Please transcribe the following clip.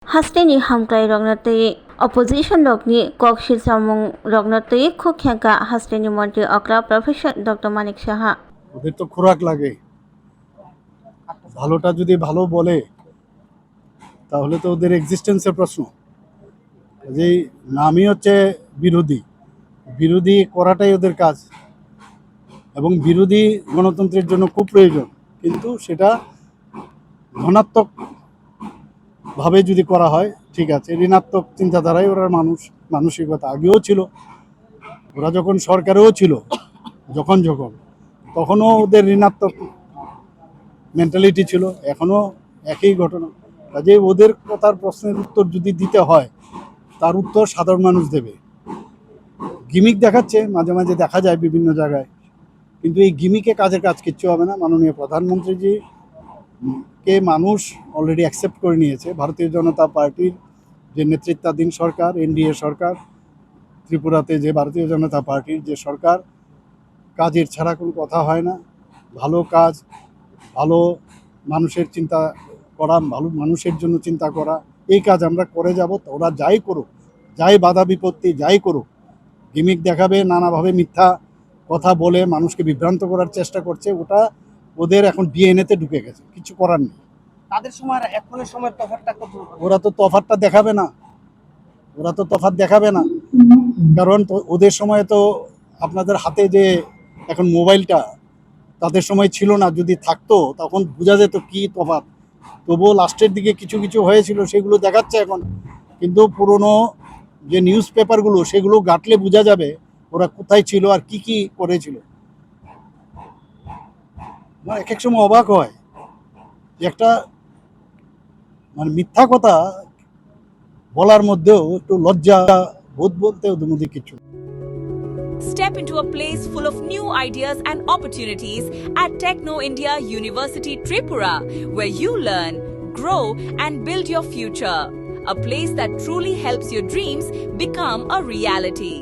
Hasteni hamklai rognatei opposition lokni kokshil samung rognatei khukhyaka hasteni monti okla Professor Dr. Manik Saha. ওদের তো খোরাক লাগে, ভালোটা যদি ভালো বলে তাহলে তো ওদের এক্সিস্টেন্সের প্রশ্ন। যেই নামই হচ্ছে বিরোধী, বিরোধী করাটাই ওদের কাজ, এবং বিরোধী গণতন্ত্রের জন্য খুব প্রয়োজন, কিন্তু সেটা ধনাত্মকভাবে যদি করা হয় ঠিক আছে। ঋণাত্মক চিন্তাধারায় ওরা মানসিকতা আগেও ছিল, ওরা যখন সরকারেও ছিল, যখন তখনও ওদের ঋণাত্মক মেন্টালিটি ছিল, এখনও একই ঘটনা। কাজে ওদের কথার প্রশ্নের উত্তর যদি দিতে হয় তার উত্তর সাধারণ মানুষ দেবে। গিমিক দেখাচ্ছে, মাঝে মাঝে দেখা যায় বিভিন্ন জায়গায়, কিন্তু এই গিমিকে কাজের কাজ কিচ্ছু হবে না। মাননীয় প্রধানমন্ত্রীজি কে মানুষ অলরেডি অ্যাকসেপ্ট করে নিয়েছে। ভারতীয় জনতা পার্টির যে নেতৃত্বাধীন সরকার, এনডিএ সরকার, ত্রিপুরাতে যে ভারতীয় জনতা পার্টির যে সরকার, কাজের ছাড়া কোনো কথা হয় না। ভালো কাজ, ভালো মানুষের চিন্তা করা, ভালো মানুষের জন্য চিন্তা করা, এই কাজ আমরা করে যাব। ওরা যাই করুক, যাই বাধা বিপত্তি যাই করুক, গিমিক দেখাবে, নানাভাবে মিথ্যা কথা বলে মানুষকে বিভ্রান্ত করার চেষ্টা করছে, ওটা ওদের এখন ডিএনএতে ঢুকে গেছে, কিছু করার নেই। তাদের সময় আর এখনের সময় তফাৎটা কত? ওরা তো তফাৎটা দেখাবে না, ওরা তো তফাৎ দেখাবে না, কারণ তো ওদের সময় তো আপনাদের হাতে যে এখন মোবাইলটা তাদের সময় ছিল না, যদি থাকতো তখন বোঝা যেত কি তফাৎ। তবুও লাস্টের দিকে কিছু কিছু হয়েছিল, সেগুলো দেখাচ্ছে এখন। কিন্তু পুরনো যে নিউজ পেপারগুলো সেগুলো ঘাটলে বোঝা যাবে ওরা কোথায় ছিল আর কি কি করেছিল। এক এক সময় অবাক হয় যে একটা মিথ্যা কথা বলার মধ্যেও একটু লজ্জা বোধ বলতে ওদের মধ্যে কিছু। Step into a place full of new ideas and opportunities at Techno India University Tripura, where you learn, grow, and build your future. A place that truly helps your dreams become a reality.